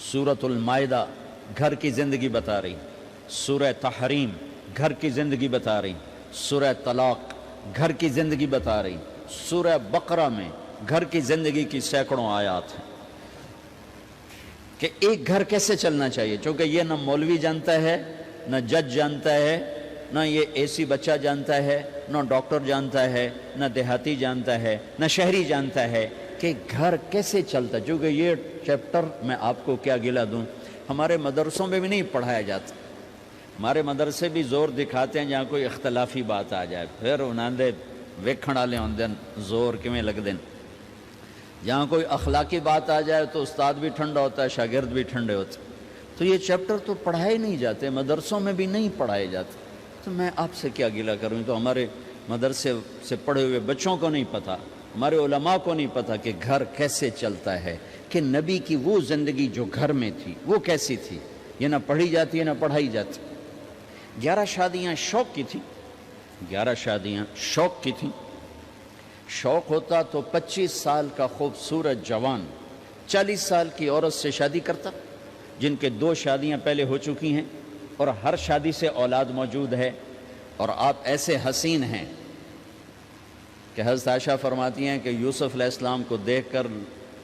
سورۃ المائدہ گھر کی زندگی بتا رہی، سورہ تحریم گھر کی زندگی بتا رہی، سورہ طلاق گھر کی زندگی بتا رہی، سورہ بقرہ میں گھر کی زندگی کی سینکڑوں آیات ہیں کہ ایک گھر کیسے چلنا چاہیے، چونکہ یہ نہ مولوی جانتا ہے، نہ جج جانتا ہے، نہ یہ اے سی بچہ جانتا ہے، نہ ڈاکٹر جانتا ہے، نہ دیہاتی جانتا ہے، نہ شہری جانتا ہے کہ گھر کیسے چلتا ہے۔ چونکہ یہ چیپٹر میں آپ کو کیا گلا دوں، ہمارے مدرسوں میں بھی نہیں پڑھایا جاتا۔ ہمارے مدرسے بھی زور دکھاتے ہیں جہاں کوئی اختلافی بات آ جائے، پھر انہاں دے ویکھن والے ہوندے زور کیویں لگدے، جہاں کوئی اخلاقی بات آ جائے تو استاد بھی ٹھنڈا ہوتا ہے، شاگرد بھی ٹھنڈے ہوتے ہیں۔ تو یہ چیپٹر تو پڑھائے نہیں جاتے، مدرسوں میں بھی نہیں پڑھائے جاتے، تو میں آپ سے کیا گلہ کروں؟ تو ہمارے مدرسے سے پڑھے ہوئے بچوں کو نہیں پتہ، ہمارے علماء کو نہیں پتہ کہ گھر کیسے چلتا ہے، کہ نبی کی وہ زندگی جو گھر میں تھی وہ کیسی تھی، یہ نہ پڑھی جاتی ہے نہ پڑھائی جاتی۔ 11 شادیاں شوق کی تھیں، 11 شادیاں شوق کی تھیں۔ شوق ہوتا تو 25 سال کا خوبصورت جوان 40 سال کی عورت سے شادی کرتا، جن کے 2 شادیاں پہلے ہو چکی ہیں اور ہر شادی سے اولاد موجود ہے، اور آپ ایسے حسین ہیں کہ حضرت عائشہ فرماتی ہیں کہ یوسف علیہ السلام کو دیکھ کر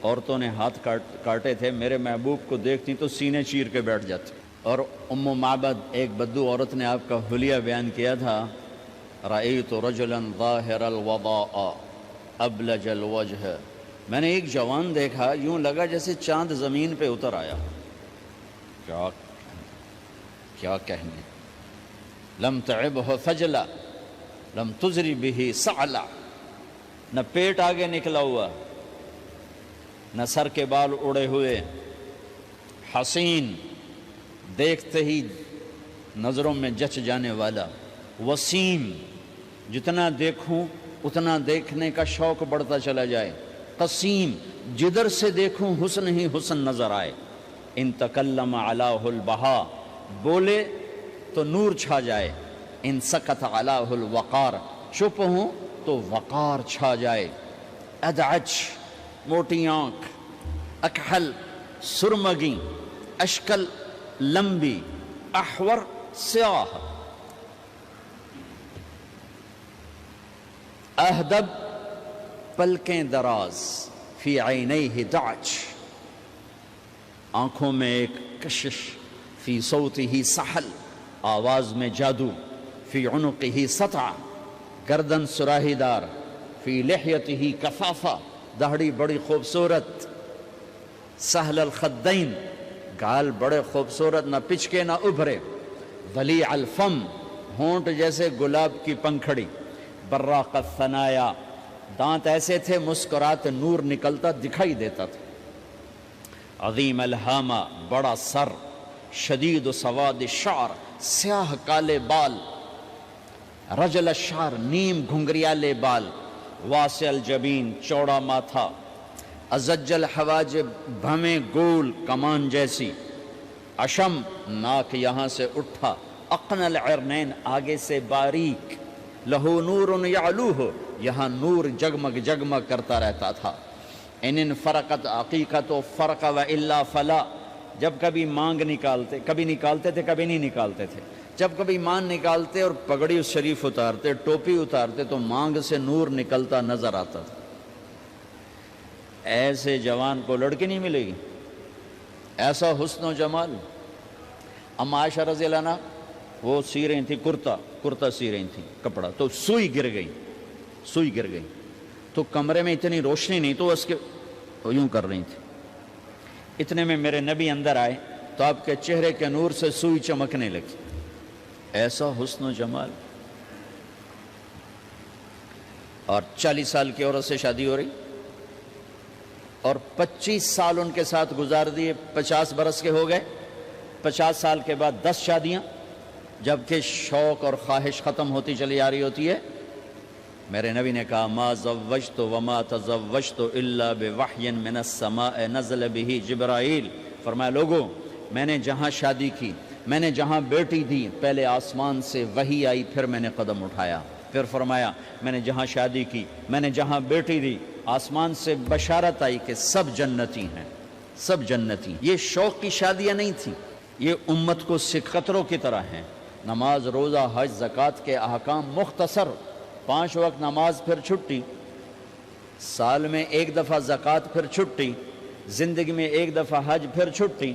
عورتوں نے ہاتھ کاٹے تھے، میرے محبوب کو دیکھتی تو سینے چیر کے بیٹھ جاتے۔ اور ام معبد ایک بدو عورت نے آپ کا حلیہ بیان کیا تھا، رأیت رجلا ظاہر الوضاء ابلج الوجہ، میں نے ایک جوان دیکھا یوں لگا جیسے چاند زمین پہ اتر آیا۔ کیا کہنے، لم تعبہ فجلا لم تزری بہ سعلا، نہ پیٹ آگے نکلا ہوا، نہ سر کے بال اڑے ہوئے، حسین، دیکھتے ہی نظروں میں جچ جانے والا، وسیم، جتنا دیکھوں اتنا دیکھنے کا شوق بڑھتا چلا جائے، قسیم، جدھر سے دیکھوں حسن ہی حسن نظر آئے، ان تکلم علاہ البہا، بولے تو نور چھا جائے، ان سکت علاہ الوقار، چپ ہوں تو وقار چھا جائے، ادعج، موٹی آنکھ، اکحل، سرمگی، اشکل، لمبی، احور، سیاہ، اہدب، پلکیں دراز، فی عینیہ دعج، آنکھوں میں ایک کشش، فی صوتہ سحل، آواز میں جادو، فی عنقہ سطع، گردن سراہی دار، فی لحیتہ کفافہ، داڑھی بڑی خوبصورت، سہل الخدین، گال بڑے خوبصورت، نہ پچکے نہ ابھرے، ولیع الفم، ہونٹ جیسے گلاب کی پنکھڑی، براق الثنایا، دانت ایسے تھے مسکراتے نور نکلتا دکھائی دیتا تھا، عظیم الہامہ، بڑا سر، شدید سواد الشعر، سیاہ کالے بال، رجل الشعر، نیم گھنگریالے بال، واسع الجبین، چوڑا ماتھا، ازج الحواجب، بھمیں گول کمان جیسی، اشم، ناک یہاں سے اٹھا، اقن العرنین، آگے سے باریک، لہو نور یعلوہ، یہاں نور جگمگ جگمگ کرتا رہتا تھا، ان انفرقت عقیقت و فرق و الا فلا، جب کبھی مانگ نکالتے، کبھی نکالتے تھے کبھی نہیں نکالتے تھے، جب کبھی مان نکالتے اور پگڑی شریف اتارتے، ٹوپی اتارتے تو مانگ سے نور نکلتا نظر آتا تھا۔ ایسے جوان کو لڑکی نہیں ملے گی، ایسا حسن و جمال۔ اما عائشہ رضی اللہ عنہ وہ سی رہی تھی کرتا سی رہی تھی کپڑا، تو سوئی گر گئی، تو کمرے میں اتنی روشنی نہیں، تو اس کے یوں کر رہی تھی، اتنے میں میرے نبی اندر آئے تو آپ کے چہرے کے نور سے سوئی چمکنے لگی، ایسا حسن و جمال۔ اور 40 سال کی عورت سے شادی ہو رہی، اور 25 سال ان کے ساتھ گزار دیے، 50 برس کے ہو گئے، 50 سال کے بعد 10 شادیاں، جبکہ شوق اور خواہش ختم ہوتی چلی آ رہی ہوتی ہے۔ میرے نبی نے کہا ما زوجت وما تزوجت الا بوحی من السماء نزل به جبرائیل، فرمایا لوگوں میں نے جہاں شادی کی، میں نے جہاں بیٹی دی، پہلے آسمان سے وحی آئی، پھر میں نے قدم اٹھایا، پھر فرمایا میں نے جہاں شادی کی، میں نے جہاں بیٹی دی، آسمان سے بشارت آئی کہ سب جنتی ہیں، سب جنتی. یہ شوق کی شادیاں نہیں تھیں، یہ امت کو سکتروں کی طرح ہیں. نماز، روزہ، حج، زکوٰۃ کے احکام مختصر، 5 وقت نماز پھر چھٹی، سال میں 1 دفعہ زکوٰۃ پھر چھٹی، زندگی میں 1 دفعہ حج پھر چھٹی.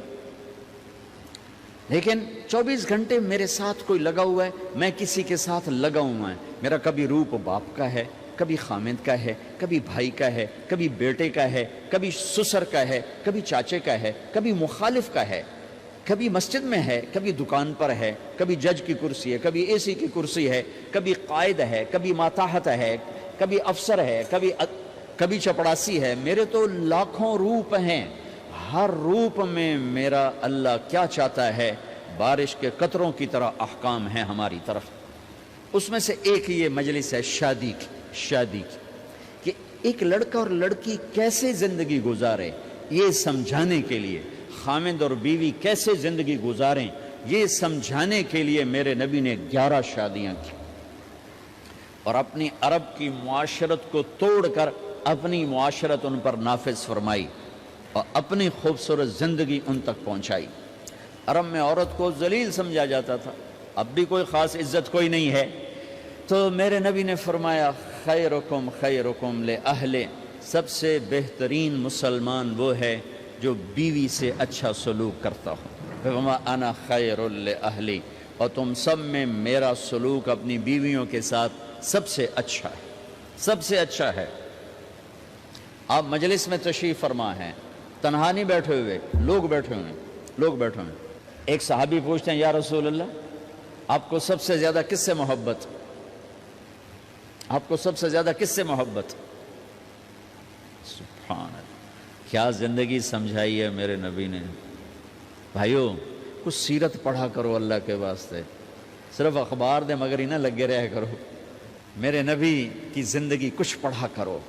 لیکن 24 گھنٹے میرے ساتھ کوئی لگا ہوا ہے، میں کسی کے ساتھ لگا ہوا ہے. میرا کبھی روپ باپ کا ہے، کبھی خامند کا ہے، کبھی بھائی کا ہے، کبھی بیٹے کا ہے، کبھی سسر کا ہے، کبھی چاچے کا ہے، کبھی مخالف کا ہے، کبھی مسجد میں ہے، کبھی دکان پر ہے، کبھی جج کی کرسی ہے، کبھی اے سی کی کرسی ہے، کبھی قائد ہے، کبھی ماتحت ہے، کبھی افسر ہے، کبھی چپڑاسی ہے. میرے تو لاکھوں روپ ہیں. ہر روپ میں میرا اللہ کیا چاہتا ہے؟ بارش کے قطروں کی طرح احکام ہیں ہماری طرف. اس میں سے ایک یہ مجلس ہے شادی کی کہ ایک لڑکا اور لڑکی کیسے زندگی گزارے، یہ سمجھانے کے لیے، خامند اور بیوی کیسے زندگی گزاریں یہ سمجھانے کے لیے میرے نبی نے 11 شادیاں کی، اور اپنی عرب کی معاشرت کو توڑ کر اپنی معاشرت ان پر نافذ فرمائی اور اپنی خوبصورت زندگی ان تک پہنچائی. عرب میں عورت کو ذلیل سمجھا جاتا تھا، اب بھی کوئی خاص عزت کوئی نہیں ہے. تو میرے نبی نے فرمایا خیرکم خیرکم لأہلِ، سب سے بہترین مسلمان وہ ہے جو بیوی سے اچھا سلوک کرتا ہو. وما انا خیر لأہلی، اور تم سب میں میرا سلوک اپنی بیویوں کے ساتھ سب سے اچھا ہے، سب سے اچھا ہے. آپ مجلس میں تشریف فرما ہیں، تنہا نہیں بیٹھے ہوئے، لوگ بیٹھے ہوئے ہیں. ایک صحابی پوچھتے ہیں یا رسول اللہ آپ کو سب سے زیادہ کس سے محبت؟ آپ کو سب سے زیادہ کس سے محبت؟ سبحان اللہ، کیا زندگی سمجھائی ہے میرے نبی نے. بھائیو کچھ سیرت پڑھا کرو اللہ کے واسطے، صرف اخبار دے مگر ہی نہ لگے رہا کرو. میرے نبی کی زندگی کچھ پڑھا کرو،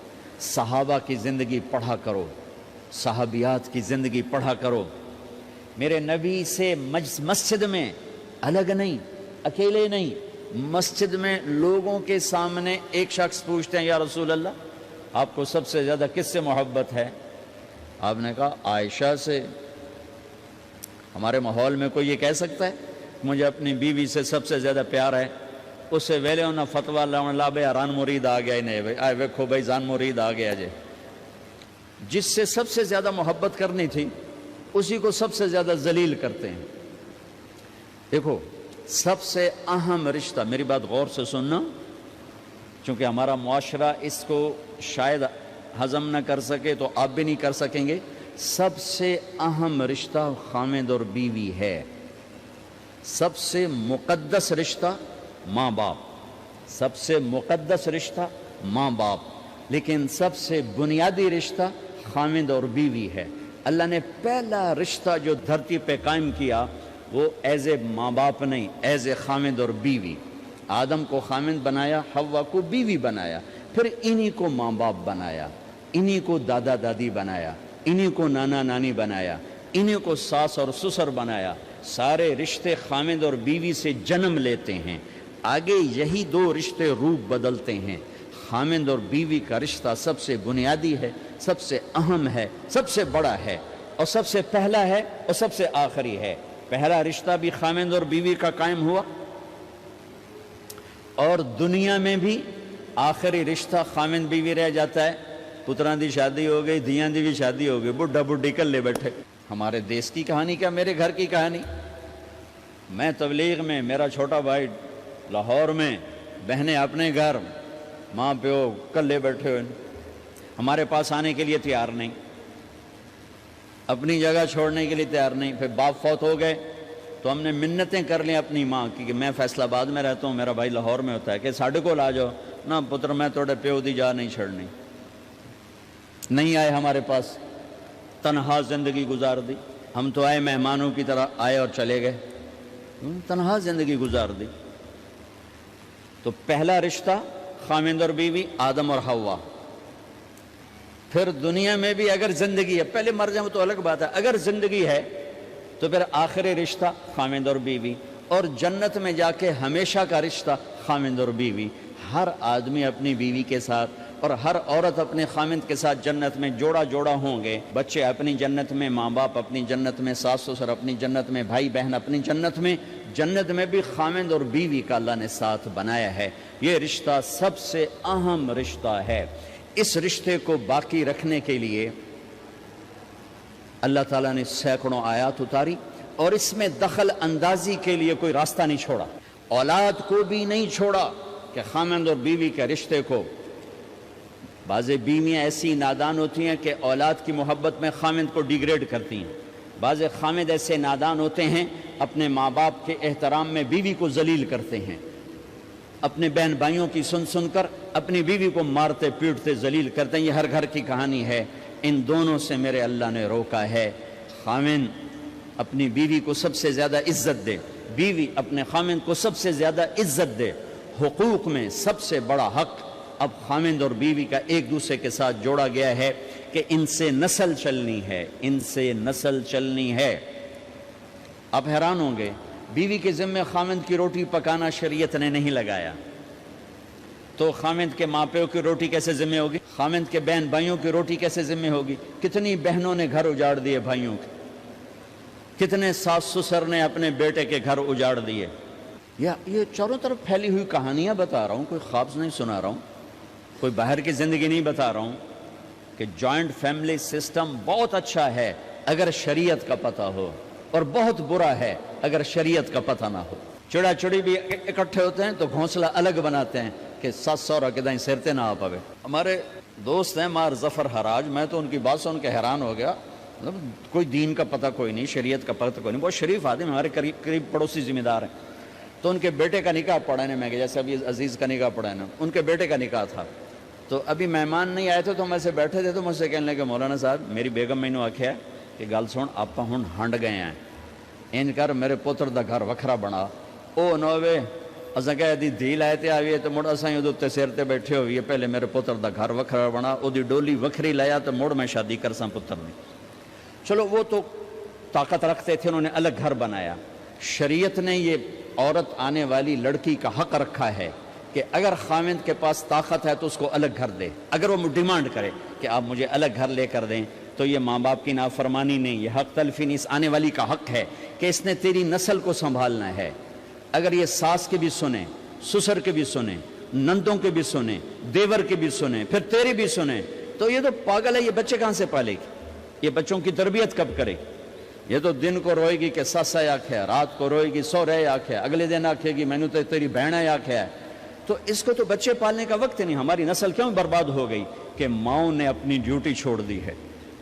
صحابہ کی زندگی پڑھا کرو، صحابیات کی زندگی پڑھا کرو. میرے نبی سے مسجد میں الگ نہیں، اکیلے نہیں، مسجد میں لوگوں کے سامنے ایک شخص پوچھتے ہیں یا رسول اللہ آپ کو سب سے زیادہ کس سے محبت ہے؟ آپ نے کہا عائشہ سے. ہمارے ماحول میں کوئی یہ کہہ سکتا ہے مجھے اپنی بیوی سے سب سے زیادہ پیار ہے؟ اس سے ویلے انہاں فتویٰ لاؤن لا بے ران مرید آ گیا نہیں آئے ویکھو بھائی زان مرید آ گیا جے. جس سے سب سے زیادہ محبت کرنی تھی اسی کو سب سے زیادہ ذلیل کرتے ہیں. دیکھو سب سے اہم رشتہ، میری بات غور سے سننا چونکہ ہمارا معاشرہ اس کو شاید ہضم نہ کر سکے تو آپ بھی نہیں کر سکیں گے. سب سے اہم رشتہ خامند اور بیوی ہے. سب سے مقدس رشتہ ماں باپ، سب سے مقدس رشتہ ماں باپ، لیکن سب سے بنیادی رشتہ خامند اور بیوی ہے. اللہ نے پہلا رشتہ جو دھرتی پہ قائم کیا وہ ایز اے ماں باپ نہیں، ایز اے خامند اور بیوی. آدم کو خامند بنایا، حوا کو بیوی بنایا، پھر انہی کو ماں باپ بنایا، انہی کو دادا دادی بنایا، انہی کو نانا نانی بنایا، انہی کو ساس اور سسر بنایا. سارے رشتے خامند اور بیوی سے جنم لیتے ہیں، آگے یہی 2 رشتے روپ بدلتے ہیں. خامند اور بیوی کا رشتہ سب سے بنیادی ہے، سب سے اہم ہے، سب سے بڑا ہے، اور سب سے پہلا ہے اور سب سے آخری ہے. پہلا رشتہ بھی خامند اور بیوی کا قائم ہوا، اور دنیا میں بھی آخری رشتہ خامند بیوی رہ جاتا ہے. پتران دی شادی ہو گئی، دھیاں دی بھی شادی ہو گئی، بڈھا بڈھی کلے بیٹھے. ہمارے دیس کی کہانی کیا، میرے گھر کی کہانی. میں تبلیغ میں، میرا چھوٹا بھائی لاہور میں، بہنیں اپنے گھر، ماں پیو کلے بیٹھے ہوئے، ہمارے پاس آنے کے لیے تیار نہیں، اپنی جگہ چھوڑنے کے لیے تیار نہیں. پھر باپ فوت ہو گئے تو ہم نے منتیں کر لیں اپنی ماں کی کہ میں فیصل آباد میں رہتا ہوں، میرا بھائی لاہور میں ہوتا ہے، کہ ساڑھے کو لا جاؤ. نہ پتر میں توڑے پیو دی جا نہیں چھڑنی. نہیں آئے ہمارے پاس، تنہا زندگی گزار دی. ہم تو آئے مہمانوں کی طرح آئے اور چلے گئے، تنہا زندگی گزار دی. تو پہلا رشتہ خامند اور بیوی، آدم اور حوا. پھر دنیا میں بھی اگر زندگی ہے، پہلے مر جائیں تو الگ بات ہے، اگر زندگی ہے تو پھر آخری رشتہ خامند اور بیوی، اور جنت میں جا کے ہمیشہ کا رشتہ خامند اور بیوی. ہر آدمی اپنی بیوی کے ساتھ اور ہر عورت اپنے خامند کے ساتھ جنت میں جوڑا جوڑا ہوں گے، بچے اپنی جنت میں، ماں باپ اپنی جنت میں، ساس سسر اپنی جنت میں، بھائی بہن اپنی جنت میں، جنت میں بھی خامند اور بیوی کا اللہ نے ساتھ بنایا ہے۔ یہ رشتہ سب سے اہم رشتہ ہے۔ اس رشتے کو باقی رکھنے کے لیے اللہ تعالیٰ نے سینکڑوں آیات اتاری اور اس میں دخل اندازی کے لیے کوئی راستہ نہیں چھوڑا، اولاد کو بھی نہیں چھوڑا کہ خامند اور بیوی کے رشتے کو۔ بعض بیویاں ایسی نادان ہوتی ہیں کہ اولاد کی محبت میں خامند کو ڈیگریڈ کرتی ہیں، بعض خامد ایسے نادان ہوتے ہیں اپنے ماں باپ کے احترام میں بیوی کو ذلیل کرتے ہیں، اپنے بہن بھائیوں کی سن سن کر اپنی بیوی کو مارتے پیٹتے ذلیل کرتے ہیں۔ یہ ہر گھر کی کہانی ہے۔ ان دونوں سے میرے اللہ نے روکا ہے۔ خامند اپنی بیوی کو سب سے زیادہ عزت دے، بیوی اپنے خامند کو سب سے زیادہ عزت دے۔ حقوق میں سب سے بڑا حق اب خامند اور بیوی کا ایک دوسرے کے ساتھ جوڑا گیا ہے کہ ان سے نسل چلنی ہے، ان سے نسل چلنی ہے۔ آپ حیران ہوں گے، بیوی کے ذمہ خامند کی روٹی پکانا شریعت نے نہیں لگایا، تو خامند کے ماں پیو کی روٹی کیسے ذمہ ہوگی؟ خامند کے بہن بھائیوں کی روٹی کیسے ذمہ ہوگی؟ کتنی بہنوں نے گھر اجاڑ دیے بھائیوں کے، کتنے ساس سسر نے اپنے بیٹے کے گھر اجاڑ دیے۔ یہ چاروں طرف پھیلی ہوئی کہانیاں بتا رہا ہوں، کوئی خواب نہیں سنا رہا ہوں، کوئی باہر کی زندگی نہیں بتا رہا ہوں کہ جوائنٹ فیملی سسٹم بہت اچھا ہے اگر شریعت کا پتہ ہو، اور بہت برا ہے اگر شریعت کا پتہ نہ ہو۔ چڑا چڑی بھی اکٹھے ہوتے ہیں تو گھونسلہ الگ بناتے ہیں کہ ساس سورا کے دائیں سرتے نہ آ پاوے۔ ہمارے دوست ہیں مار ظفر حراج، میں تو ان کی بات سن کے حیران ہو گیا، مطلب کوئی دین کا پتہ کوئی نہیں، شریعت کا پتہ کوئی نہیں، بہت شریف آدمی، ہمارے قریب پڑوسی ذمہ دار ہیں۔ تو ان کے بیٹے کا نکاح پڑھانے میں گیا، جیسے ابھی عزیز کا نکاح پڑھانا، ان کے بیٹے کا نکاح تھا۔ تو ابھی مہمان نہیں آئے تھے تو ہم ایسے بیٹھے تھے، تو مجھ سے کہنے لگے مولانا صاحب میری بیگم میں نے آکھیا کہ گل سن آپ ہن ہنڈ گئے ہیں، ان کر میرے پوتر دا گھر وکھرا بنا۔ او نوے اساں کہے دی دھی لائے تے آئیے تو مڑ اساں اودے تے سر تے بیٹھے ہوئیے، پہلے میرے پوتر دا گھر وکھرا بنا، او دی ڈولی وکھری لایا تو مڑ میں شادی کرساں پتر نے۔ چلو وہ تو طاقت رکھتے تھے، انہوں نے الگ گھر بنایا۔ شریعت نے یہ عورت آنے والی لڑکی کا حق رکھا ہے کہ اگر خامند کے پاس طاقت ہے تو اس کو الگ گھر دے، اگر وہ ڈیمانڈ کرے کہ آپ مجھے الگ گھر لے کر دیں تو یہ ماں باپ کی نافرمانی نہیں، یہ حق تلفی نہیں، اس آنے والی کا حق ہے کہ اس نے تیری نسل کو سنبھالنا ہے۔ اگر یہ ساس کے بھی سنیں، سسر کے بھی سنیں، نندوں کے بھی سنیں، دیور کے بھی سنیں، پھر تیرے بھی سنیں، تو یہ تو پاگل ہے، یہ بچے کہاں سے پالے گی؟ یہ بچوں کی تربیت کب کرے گی؟ یہ تو دن کو روئے گی کہ سس ہے آکھیا، رات کو روئے گی سو رہے آکھیا، اگلے دن آکھے گی میں نے تو تیری بہن ہے آکھیا ہے۔ تو اس کو تو بچے پالنے کا وقت نہیں۔ ہماری نسل کیوں برباد ہو گئی کہ ماؤں نے اپنی ڈیوٹی چھوڑ دی ہے۔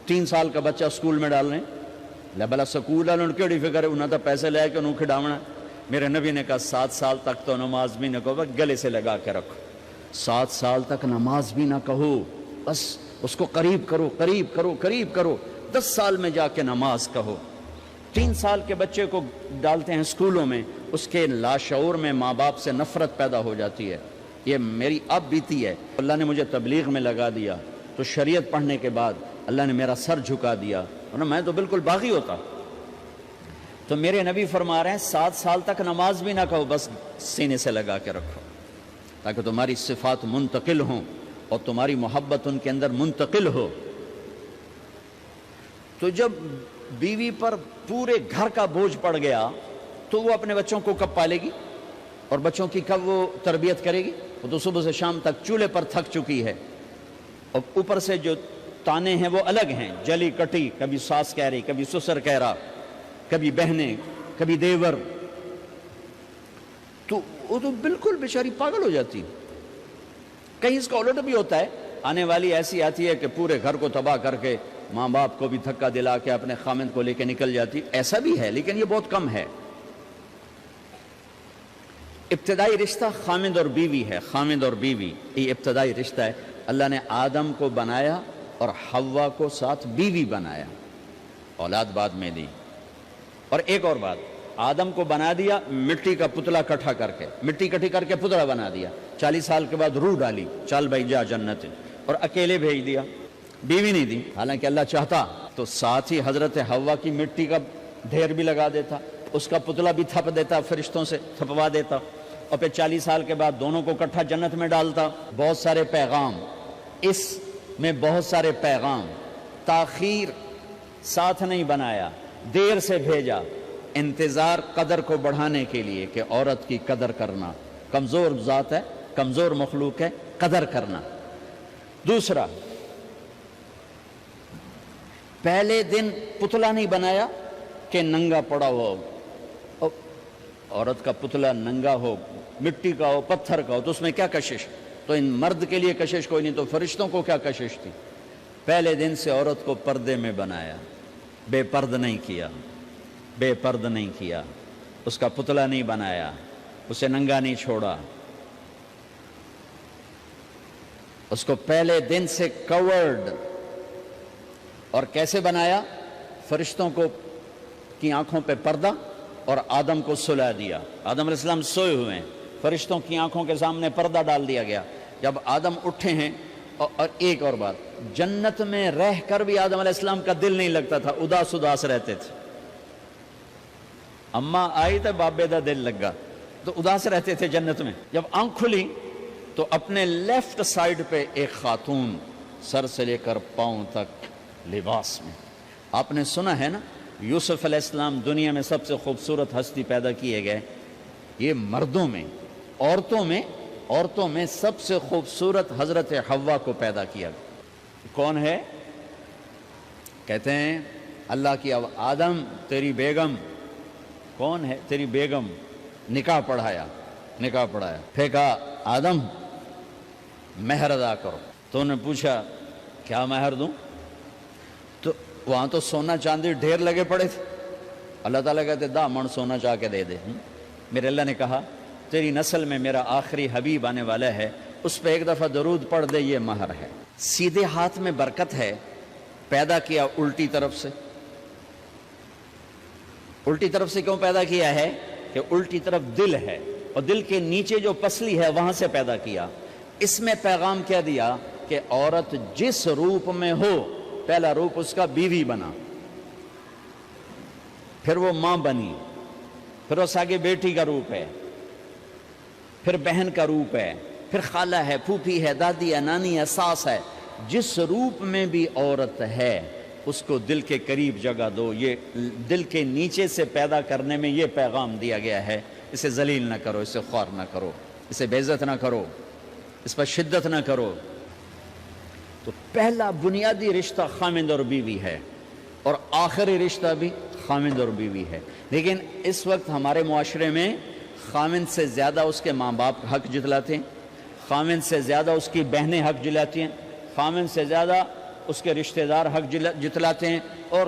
3 سال کا بچہ سکول میں ڈالنے لبلا سکول ہے، انہوں کیڑی فکر ہے، انہوں نے پیسے لے کے انہوں کھڈاونا۔ میرے نبی نے کہا 7 سال تک تو نماز بھی نہ کہو، گلے سے لگا کے رکھو۔ 7 سال تک نماز بھی نہ کہو، بس اس کو قریب کرو قریب کرو قریب کرو، 10 سال میں جا کے نماز کہو۔ 3 سال کے بچے کو ڈالتے ہیں سکولوں میں، اس کے لاشعور میں ماں باپ سے نفرت پیدا ہو جاتی ہے۔ یہ میری اب بیتی ہے، اللہ نے مجھے تبلیغ میں لگا دیا تو شریعت پڑھنے کے بعد اللہ نے میرا سر جھکا دیا، ورنہ میں تو بالکل باغی ہوتا۔ تو میرے نبی فرما رہے ہیں 7 سال تک نماز بھی نہ کہو، بس سینے سے لگا کے رکھو تاکہ تمہاری صفات منتقل ہوں اور تمہاری محبت ان کے اندر منتقل ہو۔ تو جب بیوی پر پورے گھر کا بوجھ پڑ گیا تو وہ اپنے بچوں کو کب پالے گی اور بچوں کی کب وہ تربیت کرے گی؟ وہ تو صبح سے شام تک چولہے پر تھک چکی ہے، اور اوپر سے جو تانے ہیں وہ الگ ہیں، جلی کٹی، کبھی ساس کہہ رہی، کبھی سسر کہہ رہا، کبھی بہنیں، کبھی دیور، تو وہ تو بالکل بیچاری پاگل ہو جاتی۔ کہیں اس کا الٹ بھی ہوتا ہے، آنے والی ایسی آتی ہے کہ پورے گھر کو تباہ کر کے ماں باپ کو بھی دھکا دلا کے اپنے خامند کو لے کے نکل جاتی، ایسا بھی ہے لیکن یہ بہت کم ہے۔ ابتدائی رشتہ خامند اور بیوی ہے، خامند اور بیوی یہ ابتدائی رشتہ ہے۔ اللہ نے آدم کو بنایا اور حوا کو ساتھ بیوی بنایا، اولاد بعد میں دی۔ اور ایک اور بات، آدم کو بنا دیا مٹی کا پتلا کٹھا کر کے، مٹی کٹھی کر کے پتلا بنا دیا، 40 سال کے بعد روح ڈالی، چل بھائی جا جنت، اور اکیلے بھیج دیا، بیوی نہیں دی۔ حالانکہ اللہ چاہتا تو ساتھ ہی حضرت حوا کی مٹی کا ڈھیر بھی لگا دیتا، اس کا پتلا بھی تھپ دیتا، فرشتوں سے تھپوا دیتا، اور پھر 40 سال کے بعد دونوں کو کٹھا جنت میں ڈالتا۔ بہت سارے پیغام اس میں بہت سارے پیغام، تاخیر ساتھ نہیں بنایا، دیر سے بھیجا، انتظار قدر کو بڑھانے کے لیے کہ عورت کی قدر کرنا، کمزور ذات ہے، کمزور مخلوق ہے، قدر کرنا۔ دوسرا، پہلے دن پتلا نہیں بنایا کہ ننگا پڑا ہو، عورت کا پتلا ننگا ہو، مٹی کا ہو، پتھر کا ہو، تو اس میں کیا کشش؟ تو ان مرد کے لیے کشش کوئی نہیں، تو فرشتوں کو کیا کشش تھی؟ پہلے دن سے عورت کو پردے میں بنایا، بے پرد نہیں کیا، بے پرد نہیں کیا، اس کا پتلا نہیں بنایا، اسے ننگا نہیں چھوڑا، اس کو پہلے دن سے کورڈ۔ اور کیسے بنایا؟ فرشتوں کو کی آنکھوں پہ پردہ اور آدم کو سلا دیا۔ آدم علیہ السلام سوئے ہوئے ہیں، فرشتوں کی آنکھوں کے سامنے پردہ ڈال دیا گیا۔ جب آدم اٹھے ہیں، اور ایک اور بات، جنت میں رہ کر بھی آدم علیہ السلام کا دل نہیں لگتا تھا، اداس اداس رہتے تھے۔ اماں آئی تو بابے دا دل لگا، تو اداس رہتے تھے جنت میں۔ جب آنکھ کھلی تو اپنے لیفٹ سائیڈ پہ ایک خاتون، سر سے لے کر پاؤں تک لباس میں۔ آپ نے سنا ہے نا، یوسف علیہ السلام دنیا میں سب سے خوبصورت ہستی پیدا کیے گئے، یہ مردوں میں، عورتوں میں سب سے خوبصورت حضرت حوا کو پیدا کیا گیا۔ کون ہے؟ کہتے ہیں اللہ کی آدم تیری بیگم، کون ہے تیری بیگم؟ نکاح پڑھایا، پھر کہا آدم مہر ادا کرو۔ تو انہوں نے پوچھا کیا مہر دوں؟ تو وہاں تو سونا چاندی ڈھیر لگے پڑے تھے۔ اللہ تعالیٰ کہتے دا من سونا چاہ کے دے دے۔ میرے اللہ نے کہا تیری نسل میں میرا آخری حبیب آنے والا ہے، اس پہ ایک دفعہ درود پڑھ دے، یہ مہر ہے۔ سیدھے ہاتھ میں برکت ہے، پیدا کیا الٹی طرف سے۔ الٹی طرف سے کیوں پیدا کیا ہے؟ کہ الٹی طرف دل ہے، اور دل کے نیچے جو پسلی ہے وہاں سے پیدا کیا۔ اس میں پیغام کیا دیا کہ عورت جس روپ میں ہو، پہلا روپ اس کا بیوی بنا، پھر وہ ماں بنی، پھر اس آگے بیٹی کا روپ ہے، پھر بہن کا روپ ہے، پھر خالہ ہے، پھوپھی ہے، دادی ہے، نانی ہے، ساس ہے۔ جس روپ میں بھی عورت ہے اس کو دل کے قریب جگہ دو۔ یہ دل کے نیچے سے پیدا کرنے میں یہ پیغام دیا گیا ہے، اسے ذلیل نہ کرو، اسے خوار نہ کرو، اسے بے عزت نہ کرو، اس پر شدت نہ کرو۔ تو پہلا بنیادی رشتہ خامند اور بیوی ہے، اور آخری رشتہ بھی خامند اور بیوی ہے۔ لیکن اس وقت ہمارے معاشرے میں خامند سے زیادہ اس کے ماں باپ حق جتلاتے ہیں، خامند سے زیادہ اس کی بہنیں حق جلاتی ہیں، خامند سے زیادہ اس کے رشتہ دار حق جتلاتے ہیں، اور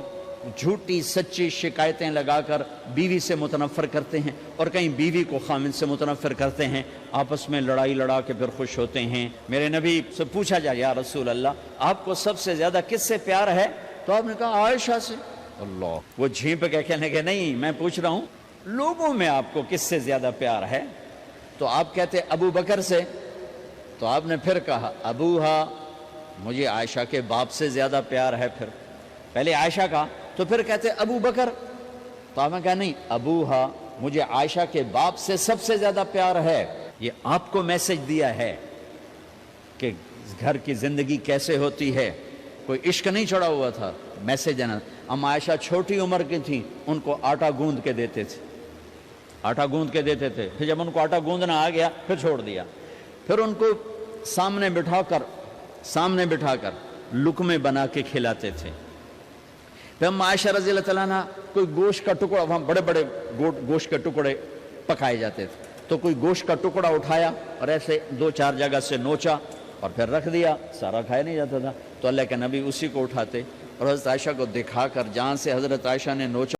جھوٹی سچی شکایتیں لگا کر بیوی سے متنفر کرتے ہیں، اور کہیں بیوی کو خامند سے متنفر کرتے ہیں، آپس میں لڑائی لڑا کے پھر خوش ہوتے ہیں۔ میرے نبی سے پوچھا جائے یا رسول اللہ آپ کو سب سے زیادہ کس سے پیار ہے؟ تو آپ نے کہا عائشہ سے۔ اللہ، وہ جھینپ کے کہنے کہ نہیں، میں پوچھ رہا ہوں لوگوں میں آپ کو کس سے زیادہ پیار ہے؟ تو آپ کہتے ابو بکر سے۔ تو آپ نے پھر کہا ابوہا، مجھے عائشہ کے باپ سے زیادہ پیار ہے۔ پھر پہلے عائشہ کا، تو پھر کہتے ابو بکر۔ تو آپ نے کہا نہیں، ابوہا، مجھے عائشہ کے باپ سے سب سے زیادہ پیار ہے۔ یہ آپ کو میسج دیا ہے کہ گھر کی زندگی کیسے ہوتی ہے، کوئی عشق نہیں چڑھا ہوا تھا، میسج ہے نا۔ ام عائشہ چھوٹی عمر کی تھیں، ان کو آٹا گوندھ کے دیتے تھے، آٹا گوندھ کے دیتے تھے، پھر جب ان کو آٹا گوندھنا آ گیا پھر چھوڑ دیا، پھر ان کو سامنے بٹھا کر لقمے بنا کے کھلاتے تھے۔ پھر ام عائشہ رضی اللہ تعالیٰ عنہ کوئی گوشت کا ٹکڑا، وہاں بڑے بڑے گوشت کے ٹکڑے پکائے جاتے تھے، تو کوئی گوشت کا ٹکڑا اٹھایا اور ایسے 2-4 جگہ سے نوچا اور پھر رکھ دیا، سارا کھایا نہیں جاتا تھا، تو اللہ کے نبی اسی کو اٹھاتے اور حضرت عائشہ کو دکھا کر، جہاں سے حضرت عائشہ نے نوچا